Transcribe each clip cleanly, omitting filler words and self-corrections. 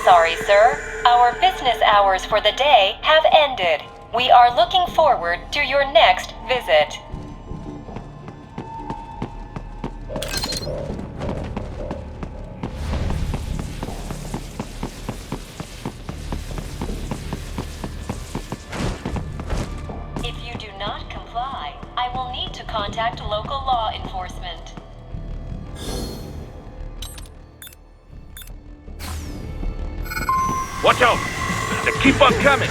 sorry, sir. Our business hours for the day have ended. We are looking forward to your next visit. If you do not comply, I will need to contact local law enforcement. Watch out! They keep on coming!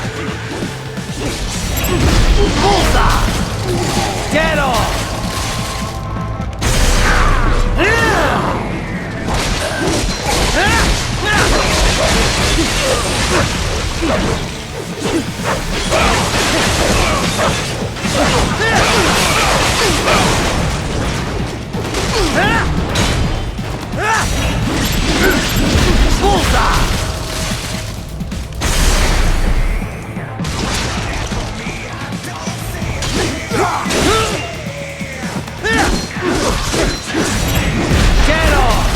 Bullseye! Get off! Bullseye! Get off!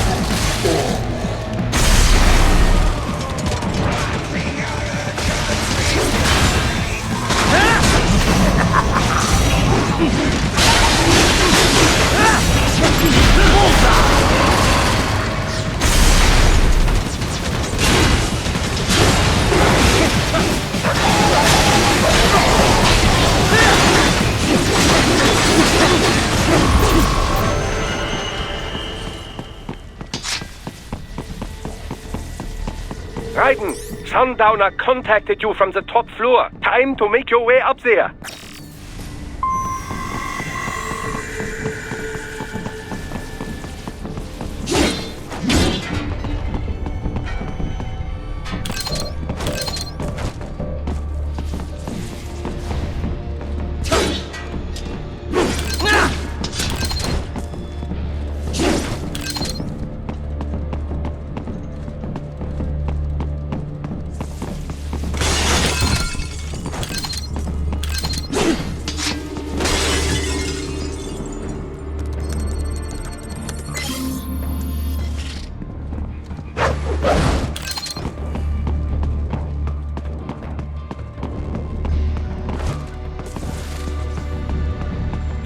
Raiden, Sundowner contacted you from the top floor. Time to make your way up there.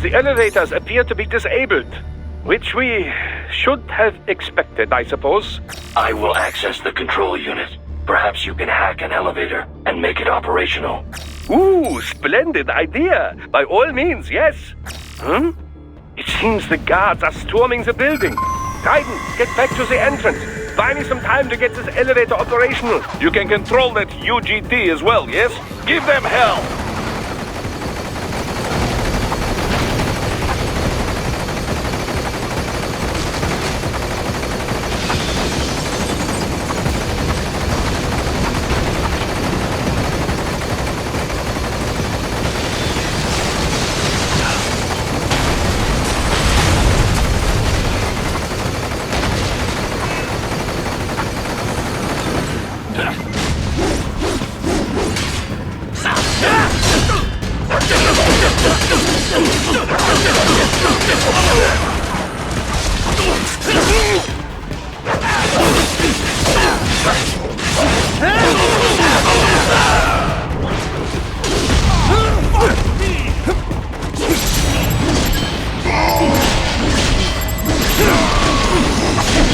The elevators appear to be disabled, which we should have expected, I suppose. I will access the control unit. Perhaps you can hack an elevator and make it operational. Ooh, splendid idea. By all means, yes. It seems the guards are storming the building. Raiden, get back to the entrance. Buy me some time to get this elevator operational. You can control that UGT as well, yes? Give them hell!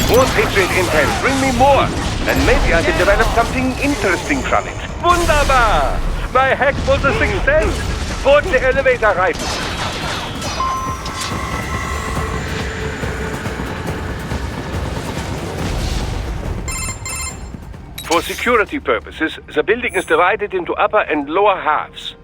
More Patriot intel, bring me more, and maybe I can develop something interesting from it. Wunderbar! My hack was a success! Board the elevator, Raiden. For security purposes, the building is divided into upper and lower halves.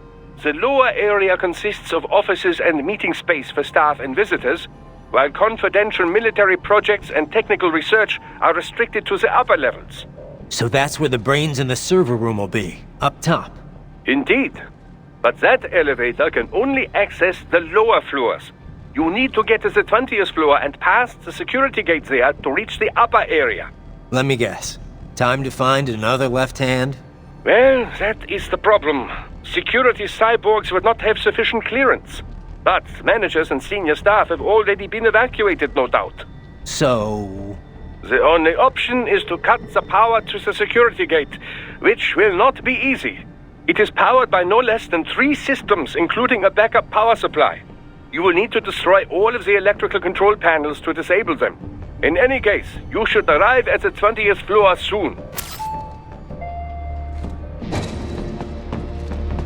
The lower area consists of offices and meeting space for staff and visitors, while confidential military projects and technical research are restricted to the upper levels. So that's where the brains in the server room will be, up top. Indeed. But that elevator can only access the lower floors. You need to get to the 20th floor and pass the security gates there to reach the upper area. Let me guess. Time to find another left hand? Well, that is the problem. Security cyborgs would not have sufficient clearance. But managers and senior staff have already been evacuated, no doubt. So... The only option is to cut the power to the security gate, which will not be easy. It is powered by no less than 3 systems, including a backup power supply. You will need to destroy all of the electrical control panels to disable them. In any case, you should arrive at the 20th floor soon.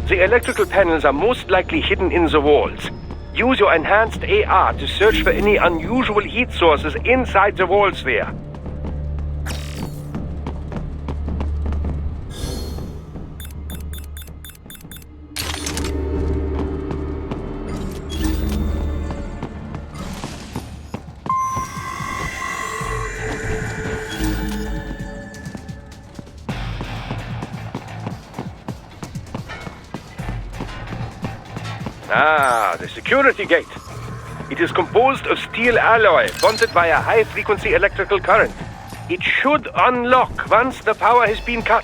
The electrical panels are most likely hidden in the walls. Use your enhanced AR to search for any unusual heat sources inside the walls there. Ah, the security gate. It is composed of steel alloy bonded by a high-frequency electrical current. It should unlock once the power has been cut.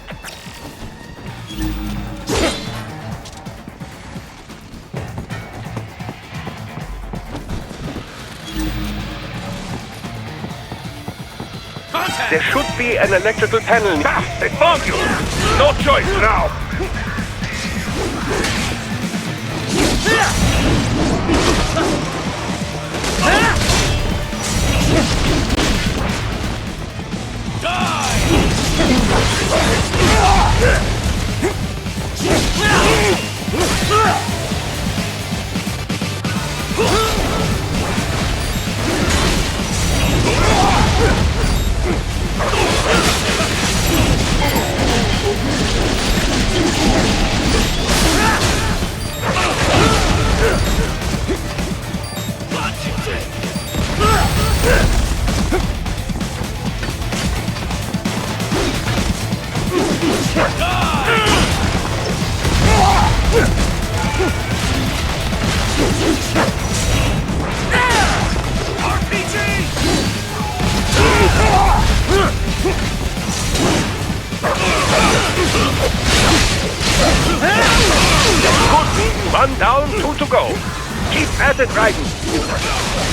There should be an electrical panel. Ah, they found you! No choice now! One down, 2 to go. Keep at it, Raiden.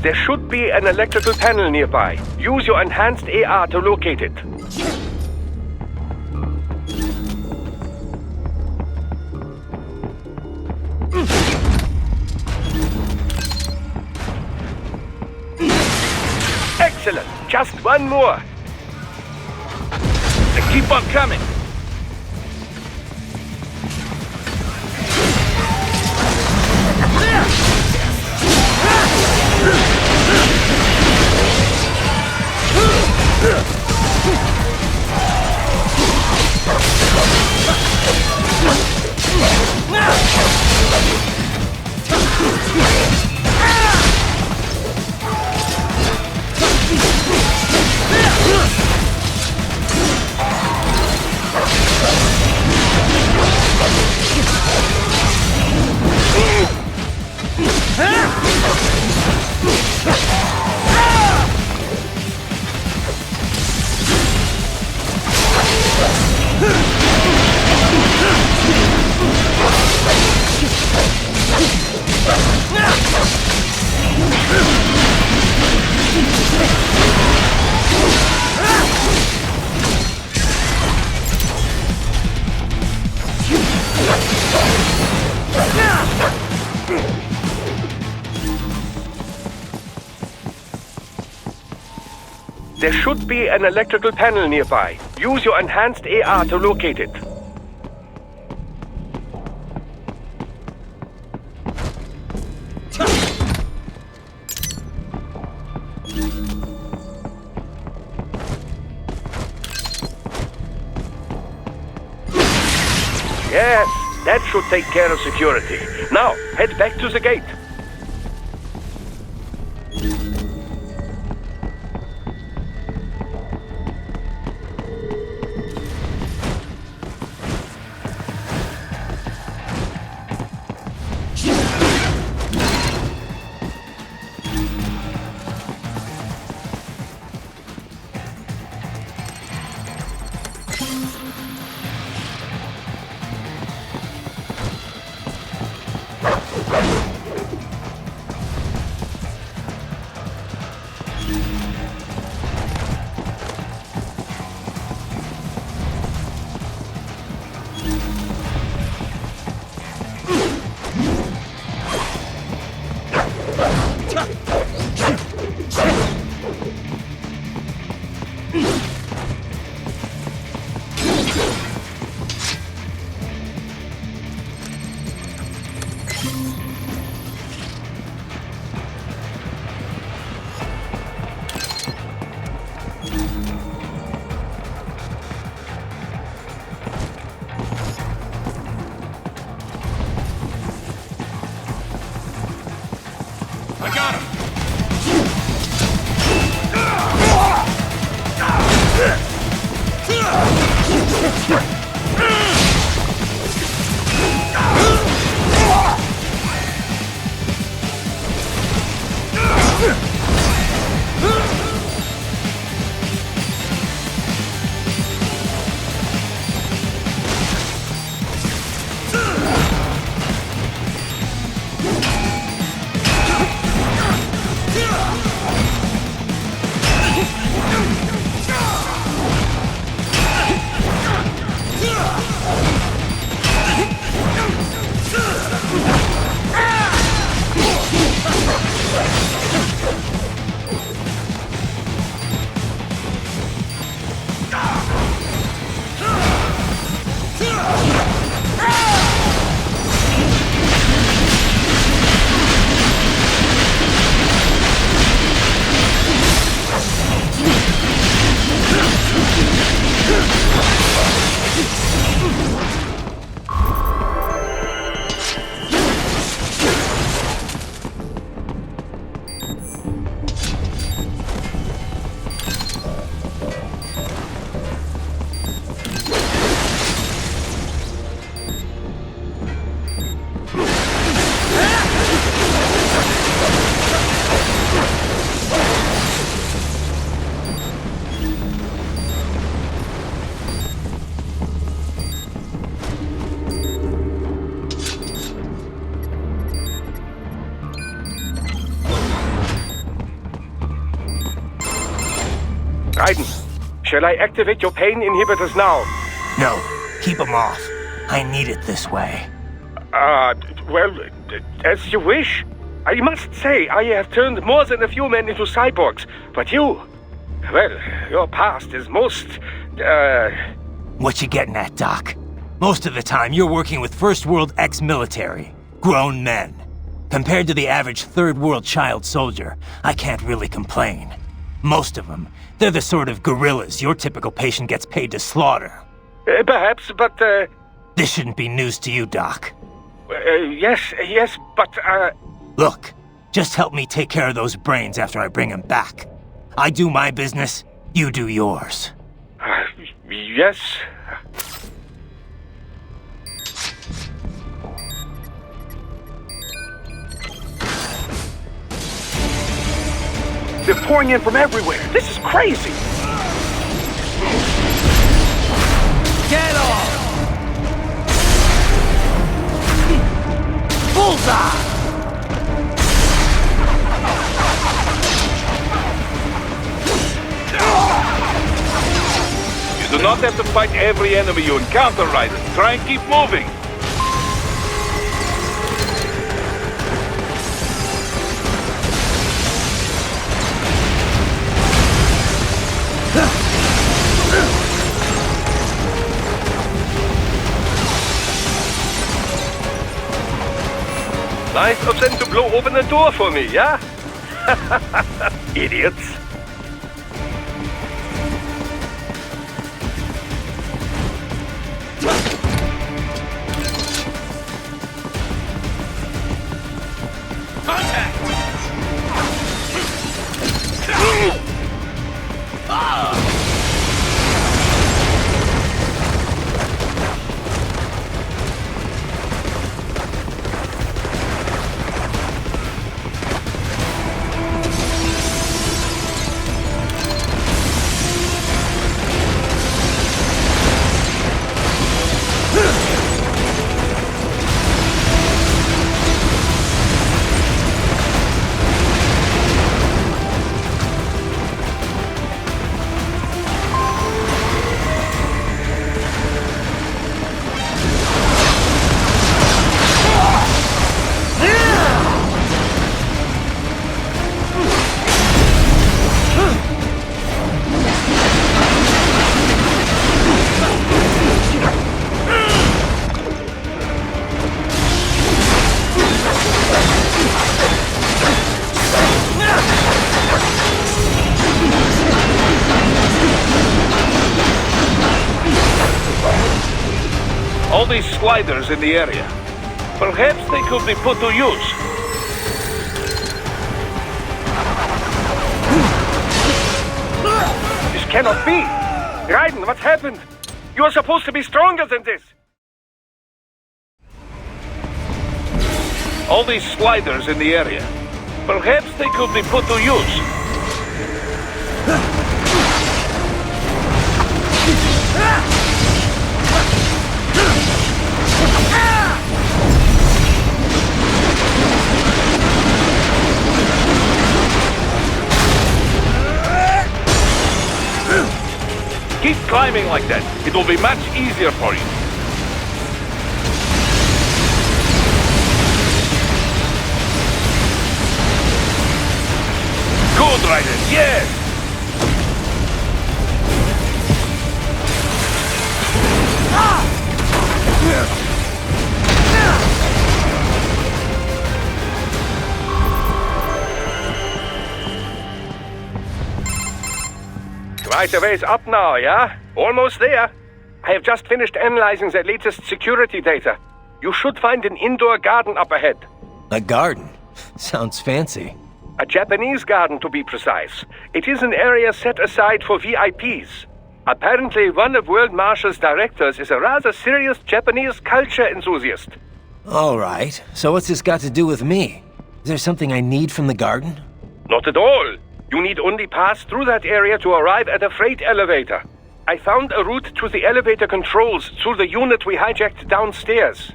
There should be an electrical panel nearby. Use your enhanced AR to locate it. Excellent. Just one more. Keep on coming. There should be an electrical panel nearby. Use your enhanced AR to locate it. Yes, that should take care of security. Now, head back to the gate. Raiden, shall I activate your pain inhibitors now? No, keep them off. I need it this way. Well, as you wish. I must say, I have turned more than a few men into cyborgs, but you... Well, your past is most, What you getting at, Doc? Most of the time, you're working with First World ex-military. Grown men. Compared to the average Third World child soldier, I can't really complain. Most of them, they're the sort of gorillas your typical patient gets paid to slaughter. Perhaps, but, This shouldn't be news to you, Doc. yes, but, Look, just help me take care of those brains after I bring them back. I do my business, you do yours. Yes. They're pouring in from everywhere. This is crazy. Get off! Bullseye! You do not have to fight every enemy you encounter, Raiden. Try and keep moving. Nice of them to blow open the door for me, yeah? Idiots. All these sliders in the area. Perhaps they could be put to use. This cannot be! Raiden, what's happened? You are supposed to be stronger than this! All these sliders in the area. Perhaps they could be put to use. Keep climbing like that. It will be much easier for you. Good, Raiden. Yes! Quite a ways up now, yeah? Almost there. I have just finished analyzing the latest security data. You should find an indoor garden up ahead. A garden? Sounds fancy. A Japanese garden, to be precise. It is an area set aside for VIPs. Apparently, one of World Marshal's directors is a rather serious Japanese culture enthusiast. All right. So what's this got to do with me? Is there something I need from the garden? Not at all. You need only pass through that area to arrive at a freight elevator. I found a route to the elevator controls through the unit we hijacked downstairs.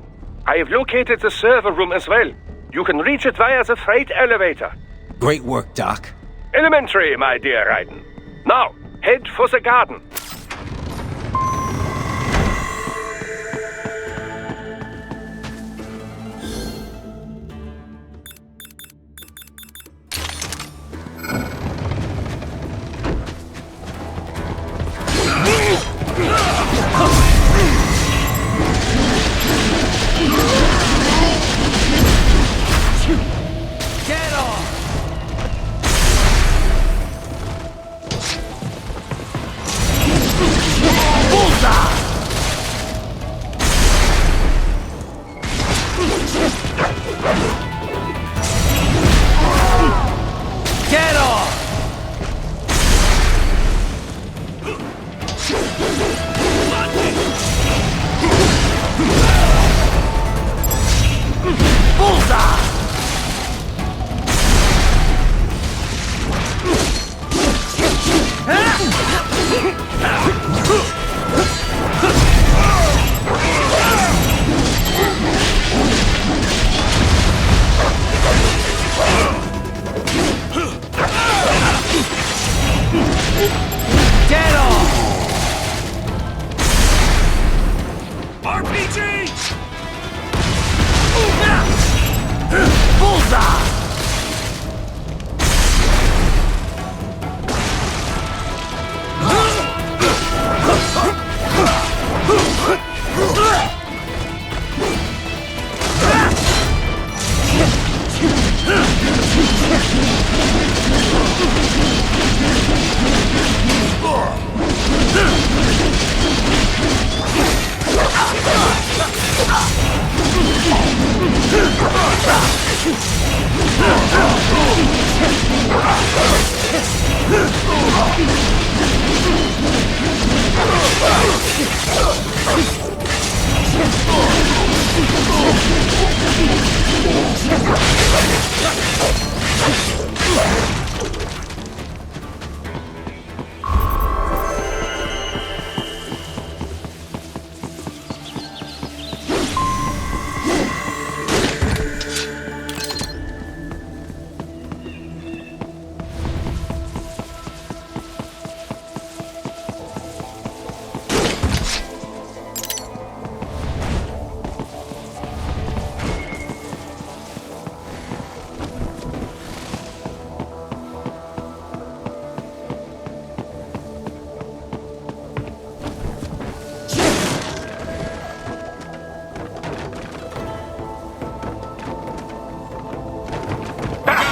I have located the server room as well. You can reach it via the freight elevator. Great work, Doc. Elementary, my dear Raiden. Now, head for the garden.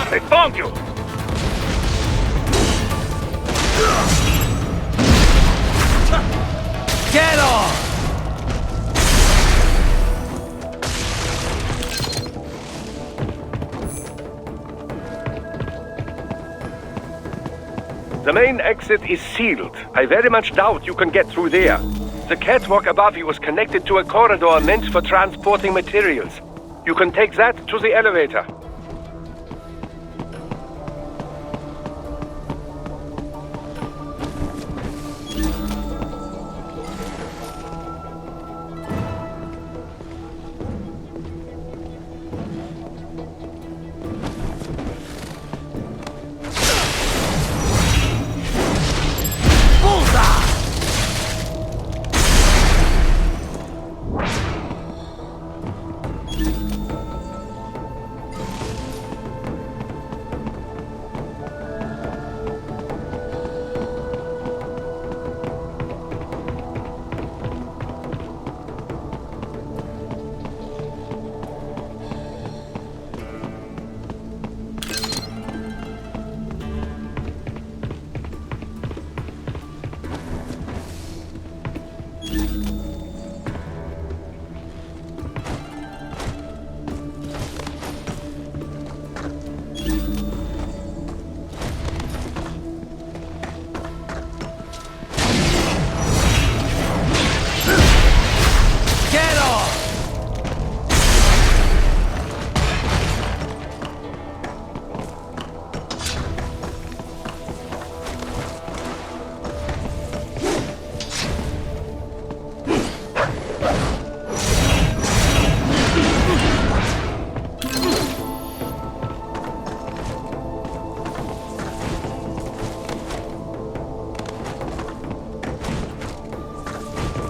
I found you! Get on! The main exit is sealed. I very much doubt you can get through there. The catwalk above you is connected to a corridor meant for transporting materials. You can take that to the elevator.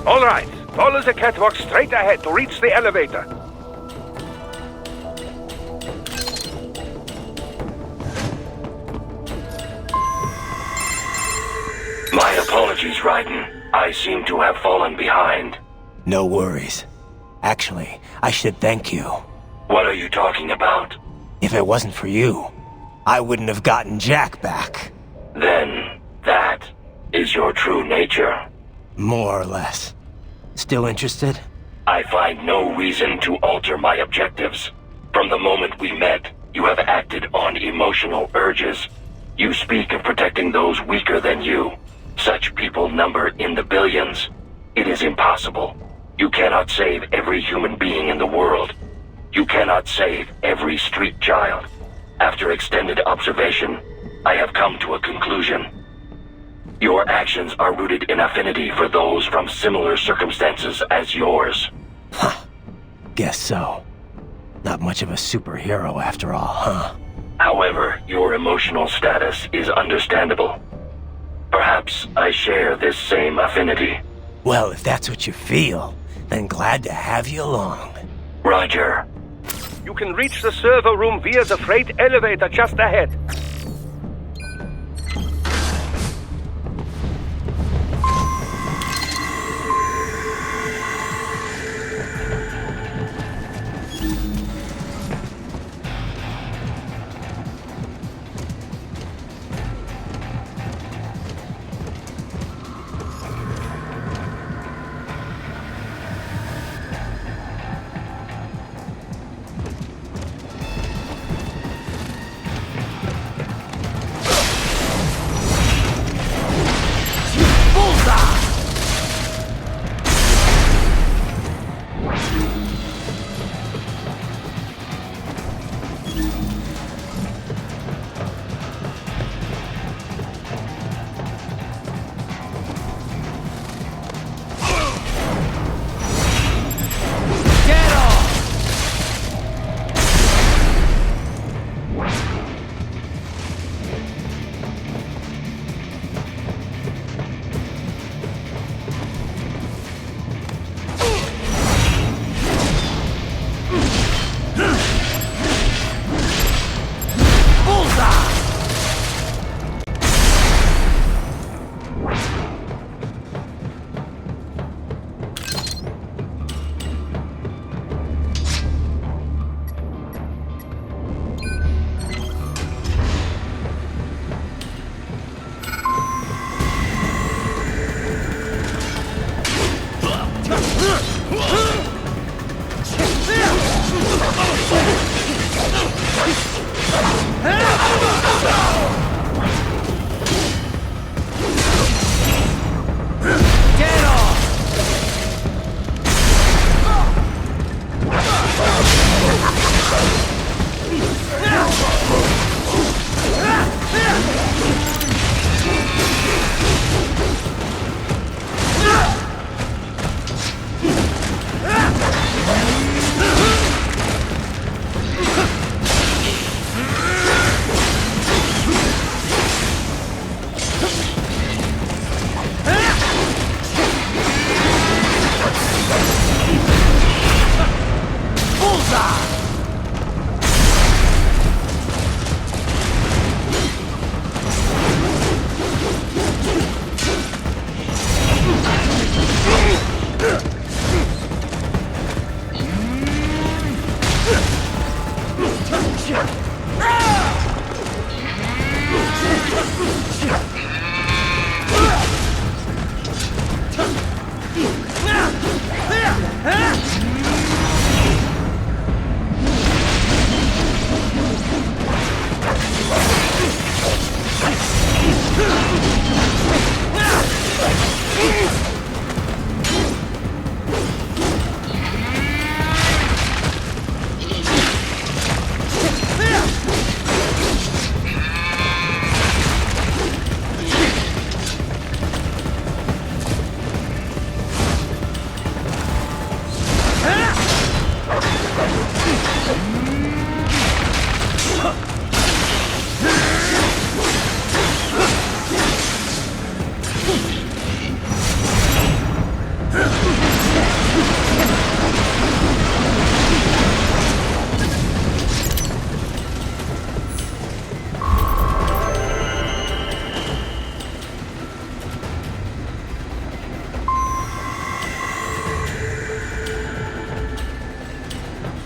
All right, follow the catwalk straight ahead to reach the elevator. My apologies, Raiden. I seem to have fallen behind. No worries. Actually, I should thank you. What are you talking about? If it wasn't for you, I wouldn't have gotten Jack back. Then, that is your true nature. More or less. Still interested? I find no reason to alter my objectives. From the moment we met, you have acted on emotional urges. You speak of protecting those weaker than you. Such people number in the billions. It is impossible. You cannot save every human being in the world. You cannot save every street child. After extended observation, I have come to a conclusion. Your actions are rooted in affinity for those from similar circumstances as yours. Guess so. Not much of a superhero after all, huh? However, your emotional status is understandable. Perhaps I share this same affinity. Well, if that's what you feel, then glad to have you along. Roger. You can reach the server room via the freight elevator just ahead.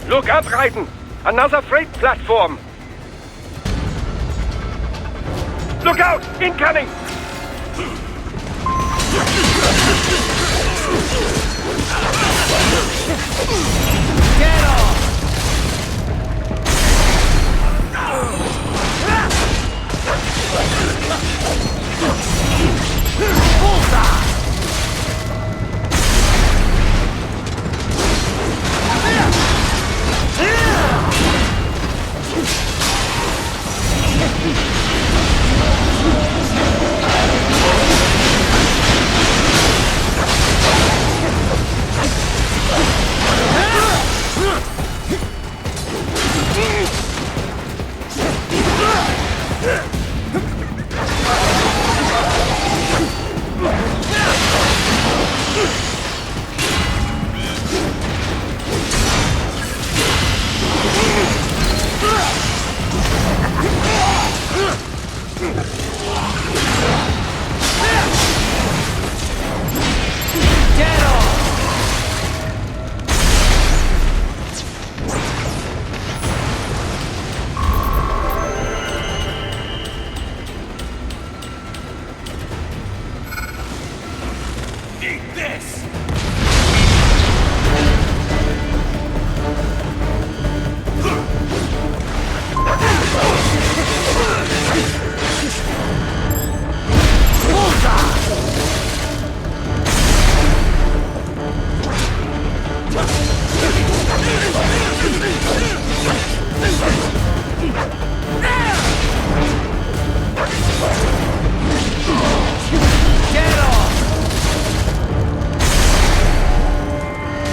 Look up, Raiden! Another freight platform! Look out! Incoming! Get off! Bullseye!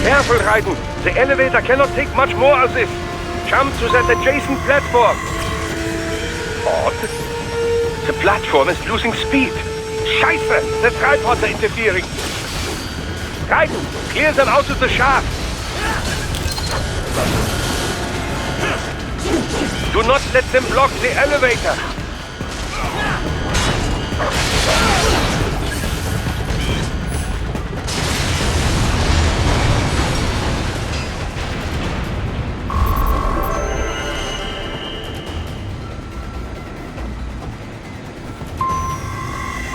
Careful, Raiden. The elevator cannot take much more of this. Jump to that adjacent platform. Odd. The platform is losing speed. Scheiße! The tripods are interfering. Raiden, clear them out of the shaft. Do not let them block the elevator.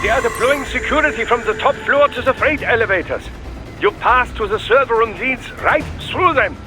They are deploying security from the top floor to the freight elevators. Your path to the server room leads right through them.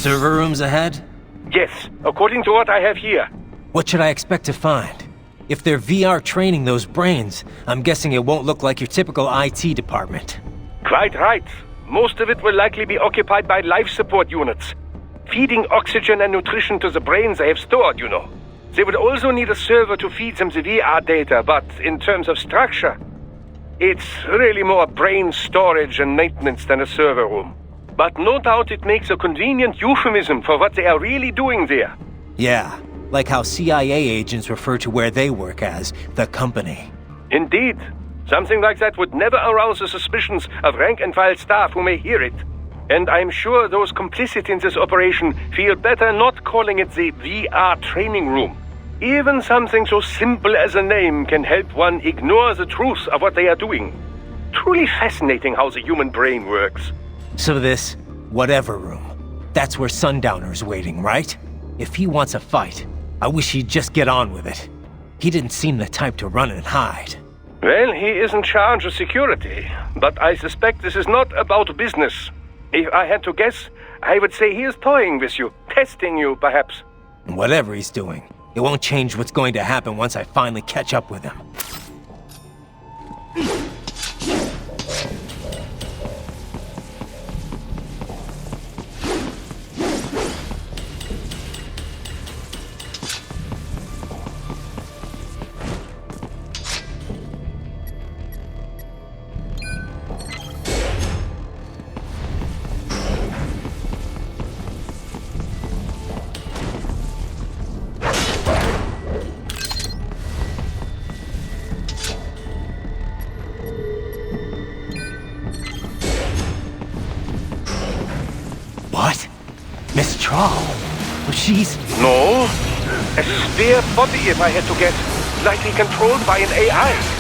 Server rooms ahead? Yes, according to what I have here. What should I expect to find? If they're VR training those brains, I'm guessing it won't look like your typical IT department. Quite right. Most of it will likely be occupied by life support units, feeding oxygen and nutrition to the brains they have stored, you know. They would also need a server to feed them the VR data, but in terms of structure, it's really more brain storage and maintenance than a server room. But no doubt it makes a convenient euphemism for what they are really doing there. Yeah, like how CIA agents refer to where they work as the company. Indeed. Something like that would never arouse the suspicions of rank-and-file staff who may hear it. And I'm sure those complicit in this operation feel better not calling it the VR training room. Even something so simple as a name can help one ignore the truth of what they are doing. Truly fascinating how the human brain works. So this whatever room, that's where Sundowner's waiting, right? If he wants a fight, I wish he'd just get on with it. He didn't seem the type to run and hide. Well, he is in charge of security, but I suspect this is not about business. If I had to guess, I would say he is toying with you, testing you, perhaps. Whatever he's doing, it won't change what's going to happen once I finally catch up with him. What? Miss Troll? She's... No. A spare body, if I had to guess. Likely controlled by an AI.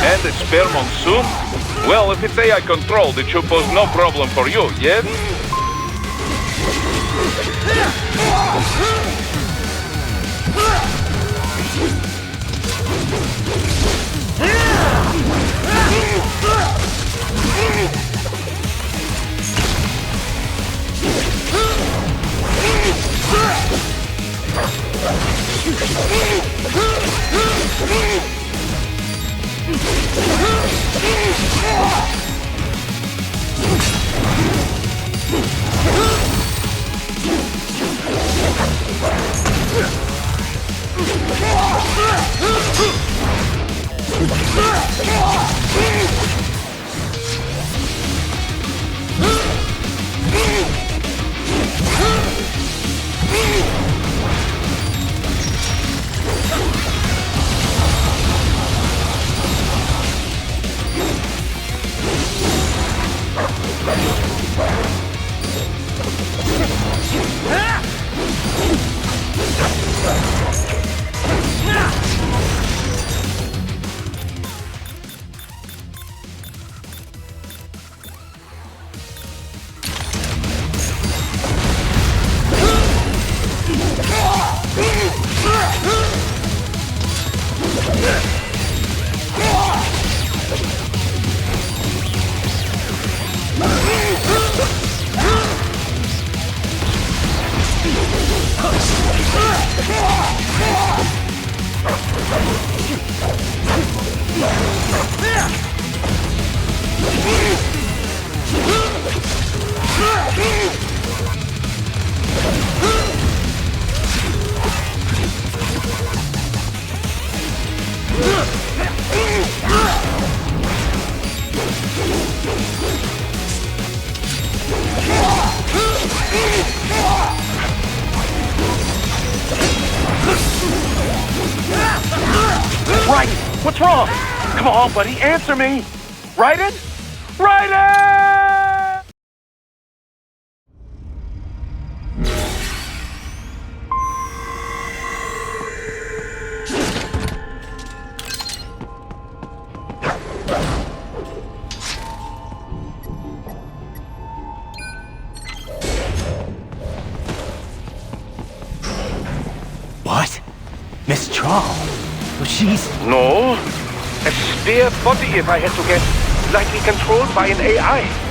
And a spare monsoon? Well, if it's AI controlled, it should pose no problem for you, yes? Raiden, what's wrong? Come on, buddy, answer me. Raiden? Raiden! What? Miss Troll? Well, she's... No. A spare body, if I had to guess. Likely controlled by an AI.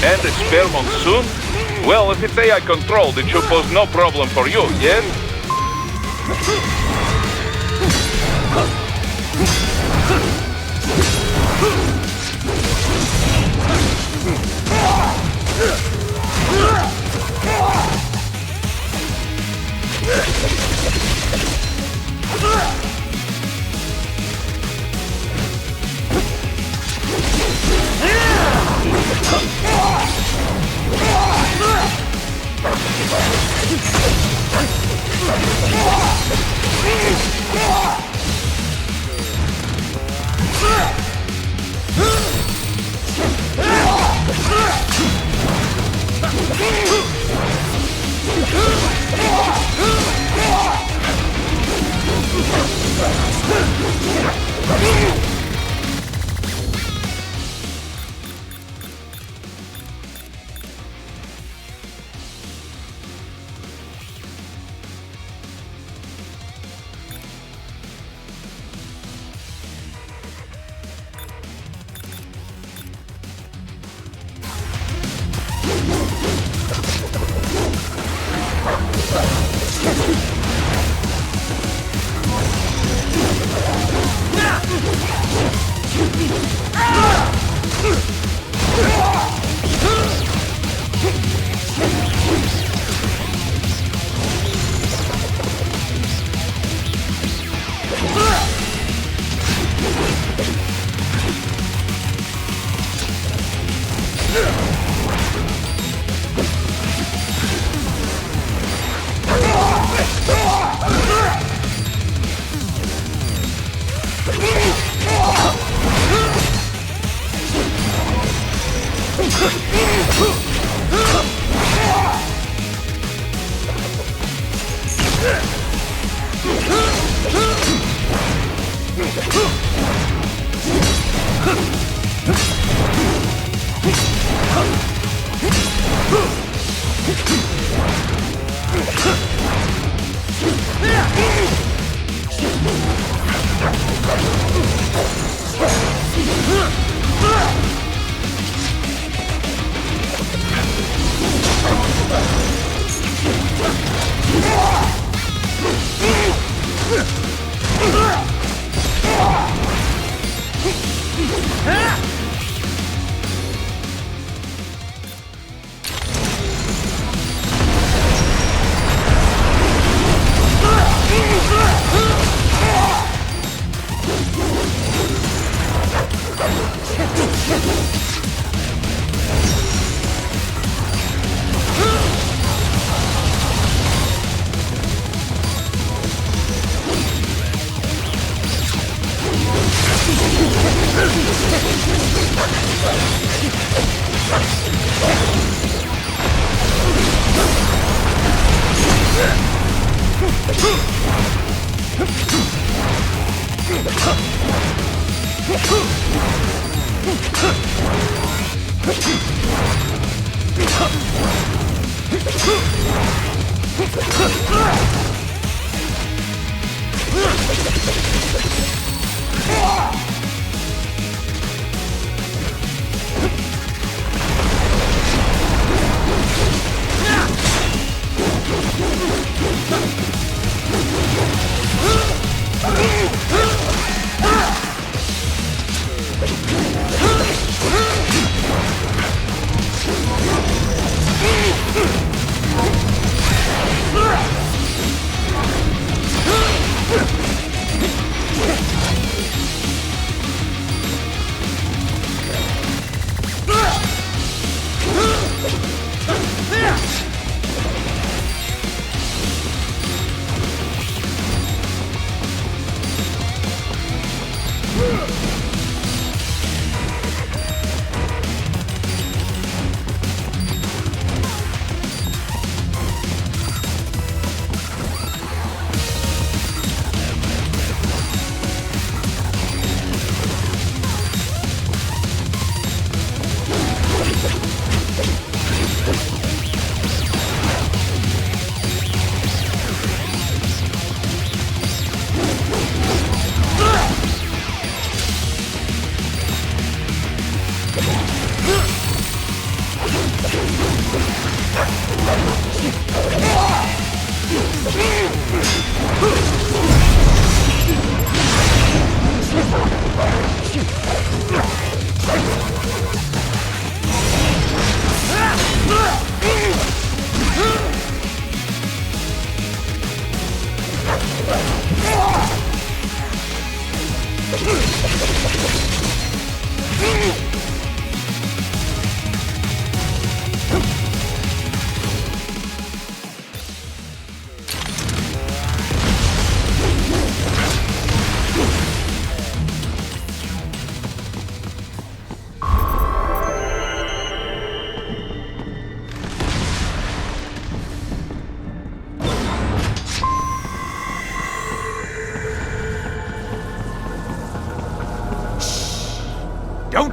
And a spare monsoon? Well, if it's AI controlled, it should pose no problem for you, yes?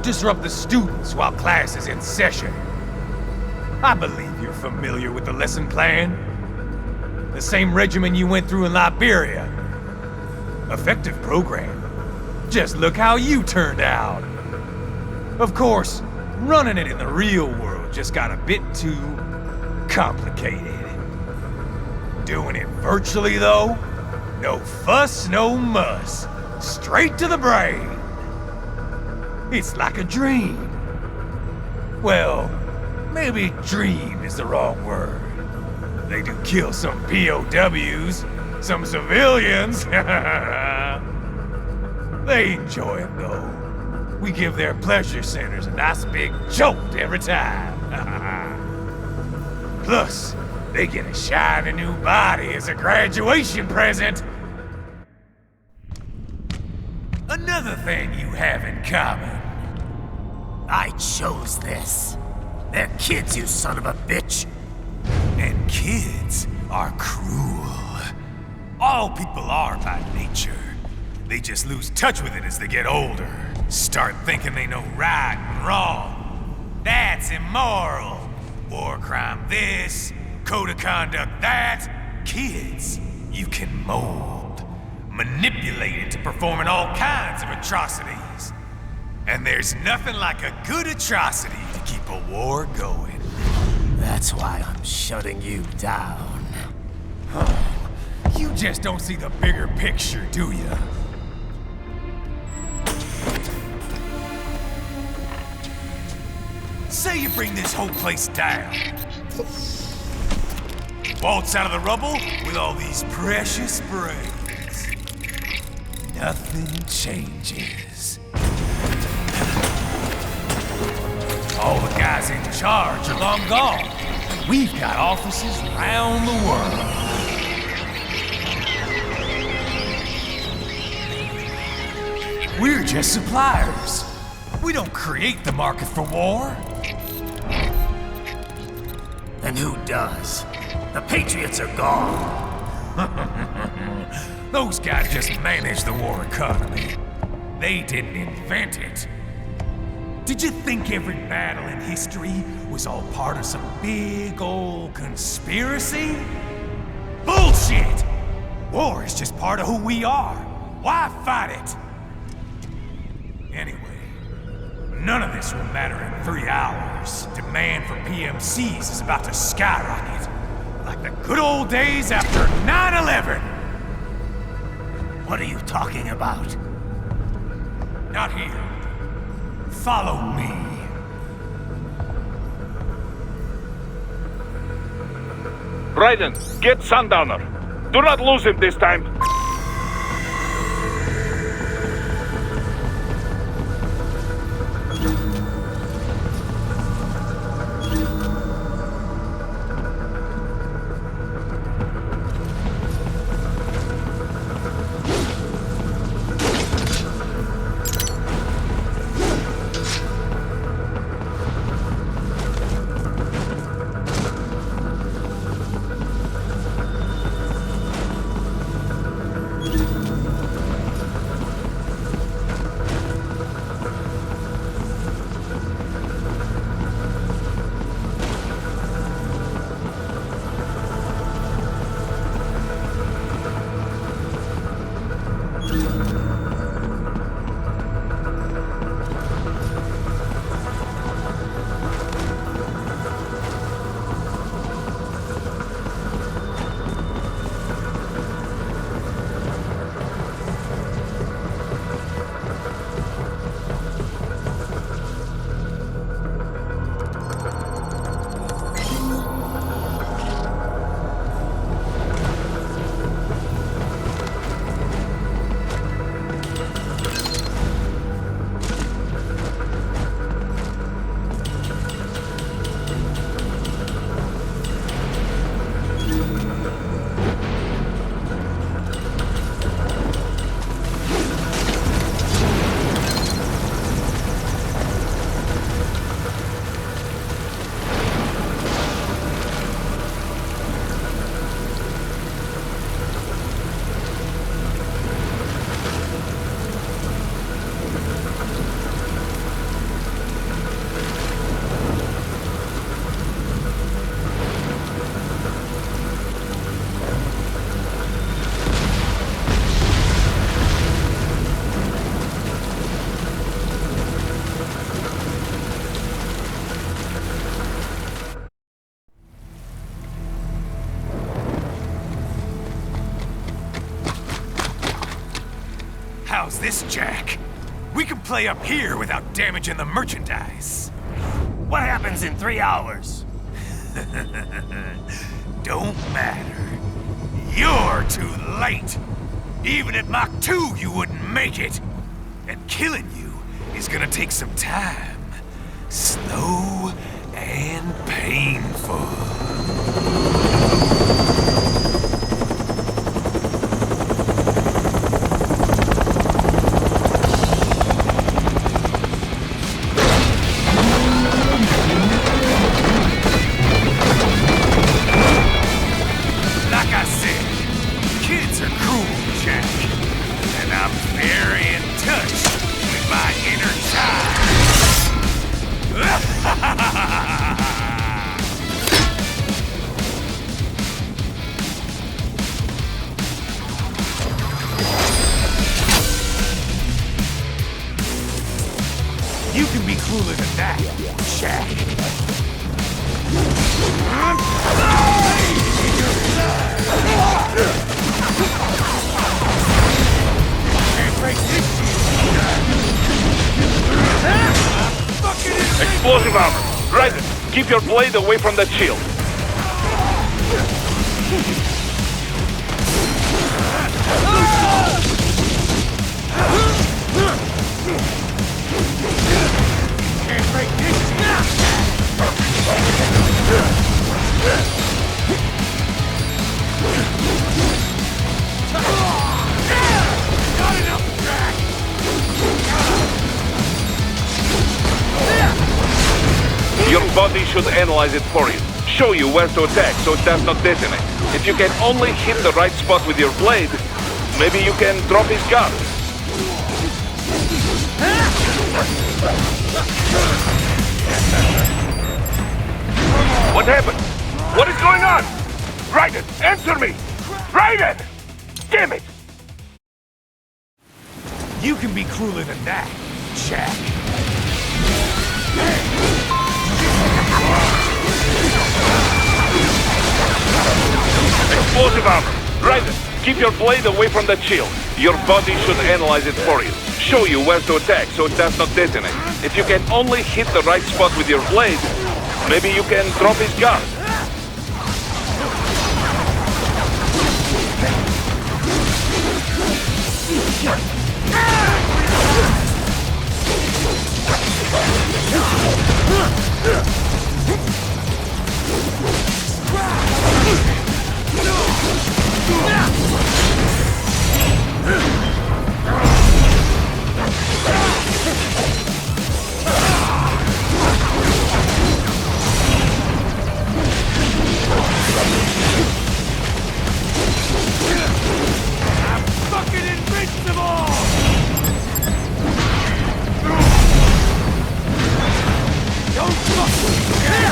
disrupt the students while class is in session. I believe you're familiar with the lesson plan. The same regimen you went through in Liberia. Effective program. Just look how you turned out. Of course, running it in the real world just got a bit too complicated. Doing it virtually, though? No fuss, no muss. Straight to the brain. It's like a dream. Well, maybe dream is the wrong word. They do kill some POWs, some civilians. They enjoy it, though. We give their pleasure centers a nice big jolt every time. Plus, they get a shiny new body as a graduation present. Another thing you have in common. I chose this. They're kids, you son of a bitch. And kids are cruel. All people are by nature. They just lose touch with it as they get older. Start thinking they know right and wrong. That's immoral. War crime this, code of conduct that. Kids, you can mold, manipulate into performing all kinds of atrocities. And there's nothing like a good atrocity to keep a war going. That's why I'm shutting you down. You just don't see the bigger picture, do you? Say you bring this whole place down. Waltz out of the rubble with all these precious brains. Nothing changes. All the guys in charge are long gone. We've got offices around the world. We're just suppliers. We don't create the market for war. And who does? The Patriots are gone. Those guys just manage the war economy. They didn't invent it. Did you think every battle in history was all part of some big old conspiracy? Bullshit! War is just part of who we are. Why fight it? Anyway, none of this will matter in 3 hours. Demand for PMCs is about to skyrocket. Like the good old days after 9/11. What are you talking about? Not here. Follow me. Raiden, get Sundowner. Do not lose him this time. this, Jack. We can play up here without damaging the merchandise. What happens in 3 hours? Don't matter. You're too late. Even at Mach 2, you wouldn't make it. And killing you is gonna take some time. Slow and painful. You can be cooler than that, Jack. Explosive armor. Right. Keep your blade away from that shield. Can't break this. Not enough, Jack. Your body should analyze it for you. Show you where to attack so it does not detonate. If you can only hit the right spot with your blade, maybe you can drop his guard. What happened? What is going on? Raiden, answer me! Raiden! Damn it! You can be crueler than that, Jack. Explosive armor. Raiden, keep your blade away from that shield. Your body should analyze it for you. Show you where to attack so it does not detonate. If you can only hit the right spot with your blade, maybe you can drop his guard. Fucking invincible! Don't fuck with me!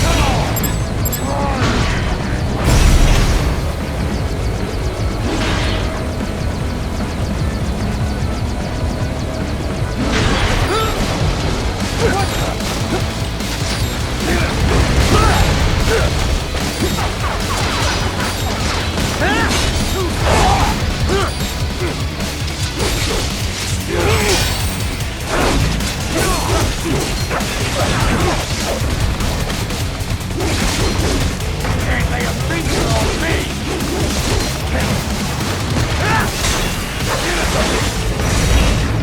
Come on! Can't lay a finger on me!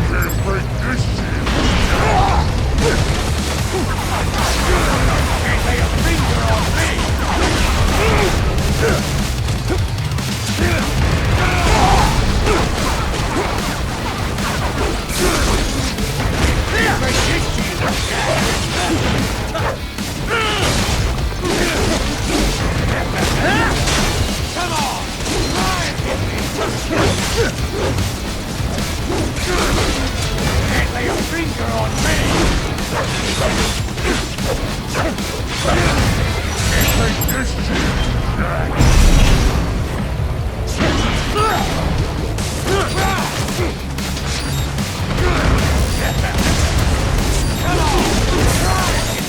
Can't break this shit! Can't lay a finger on me! Can't break this shit! Come on! Try and hit me! Can't lay a finger on me! Can't take this shit! Come on! Try and hit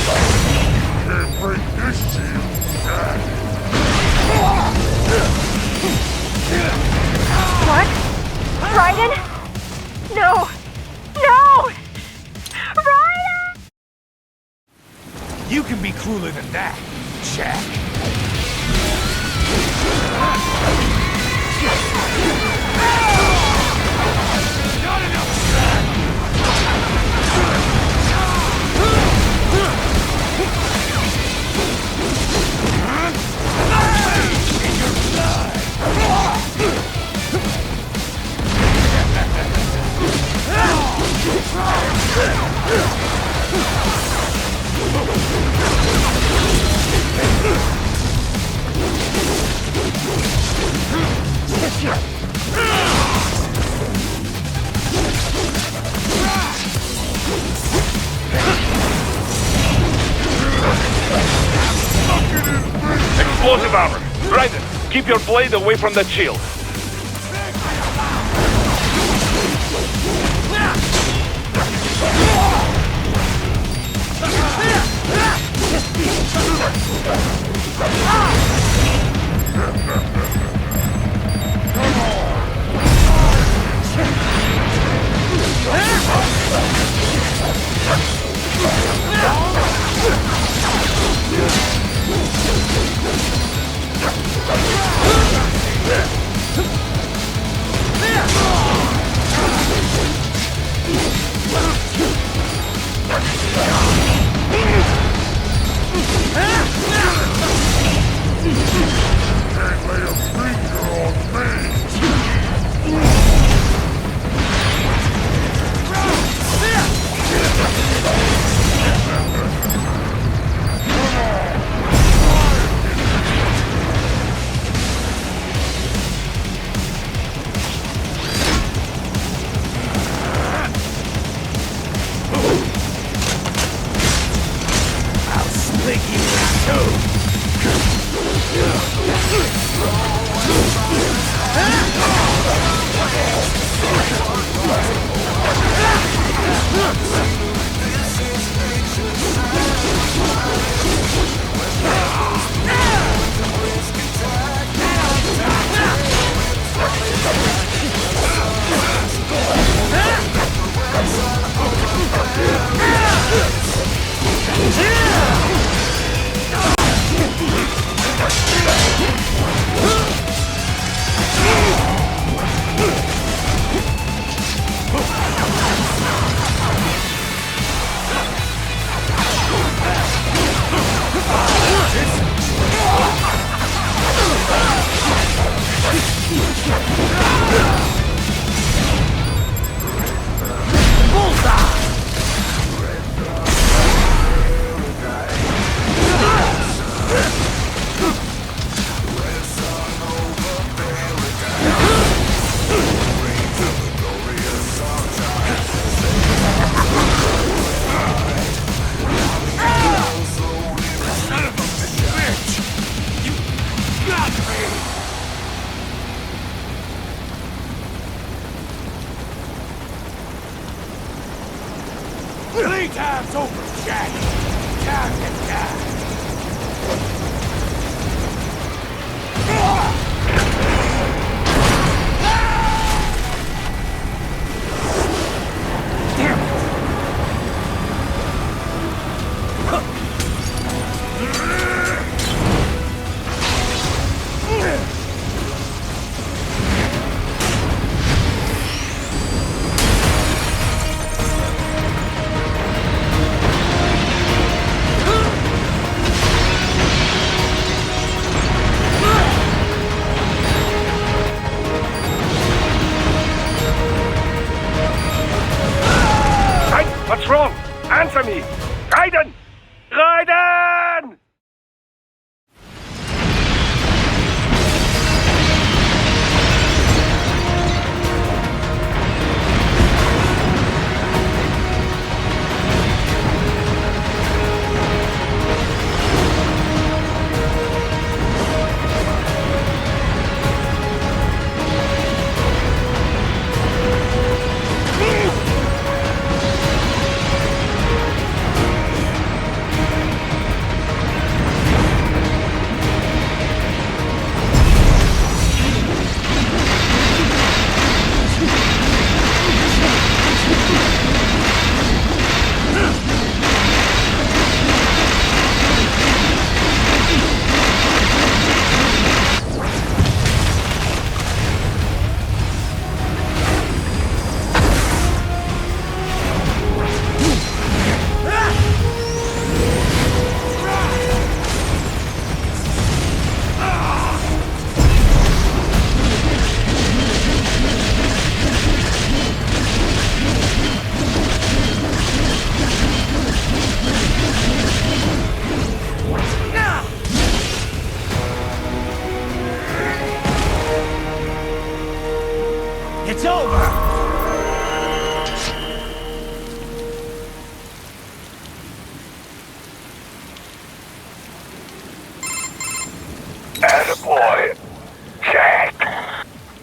me! You can be crueler than that, Jack. Not enough. In your blood. Explosive armor. Raiden, keep your blade away from that shield.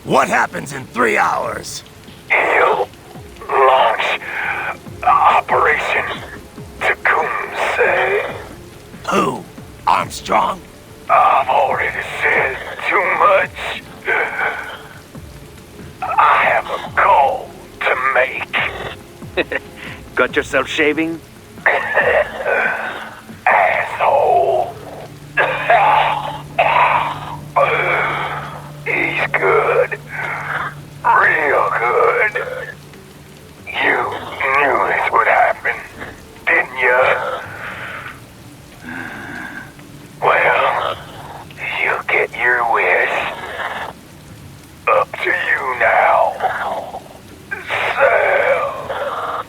What happens in 3 hours? He'll launch Operation Tecumseh. Who? Armstrong? I've already said too much. I have a call to make. Got yourself shaving? Asshole. He's good. Real good. You knew this would happen, didn't you? Well, you'll get your wish. Up to you now. Sal.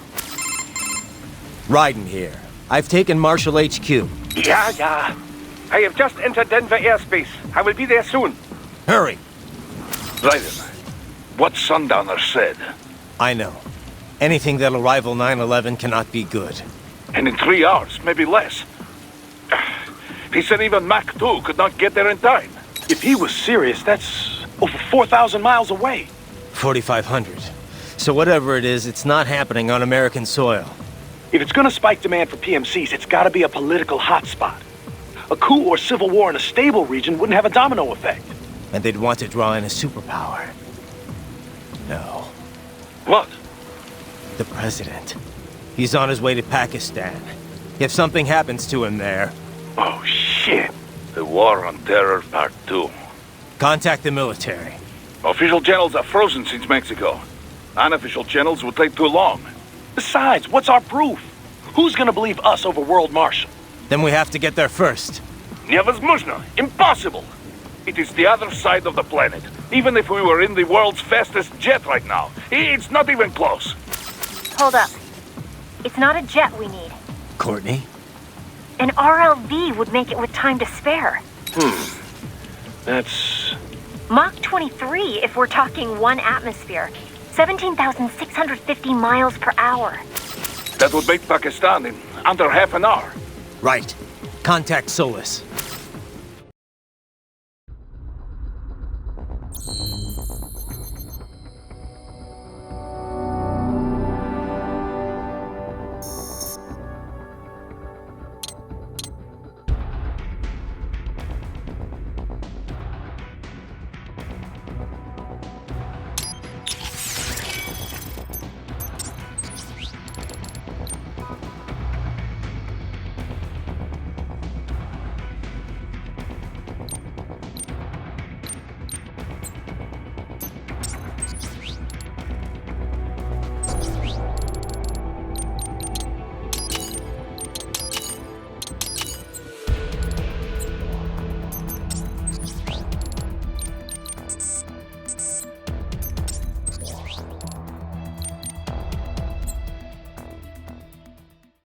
Raiden here. I've taken Marshall HQ. Yeah. I have just entered Denver airspace. I will be there soon. Hurry. Raiden, what Sundowner said. I know. Anything that'll rival 9/11 cannot be good. And in 3 hours, maybe less. He said even Mach 2 could not get there in time. If he was serious, that's over 4,000 miles away. 4,500. So whatever it is, it's not happening on American soil. If it's gonna spike demand for PMCs, it's gotta be a political hotspot. A coup or civil war in a stable region wouldn't have a domino effect. And they'd want to draw in a superpower. No. What? The president. He's on his way to Pakistan. If something happens to him there... Oh, shit. The War on Terror Part 2. Contact the military. Official channels are frozen since Mexico. Unofficial channels would take too long. Besides, what's our proof? Who's gonna believe us over World Marshal? Then we have to get there first. Невозможно. Impossible. It is the other side of the planet. Even if we were in the world's fastest jet right now, it's not even close. Hold up. It's not a jet we need. Courtney? An RLV would make it with time to spare. That's... Mach 23 if we're talking 1 atmosphere. 17,650 miles per hour. That would make Pakistan in under half an hour. Right. Contact Solis.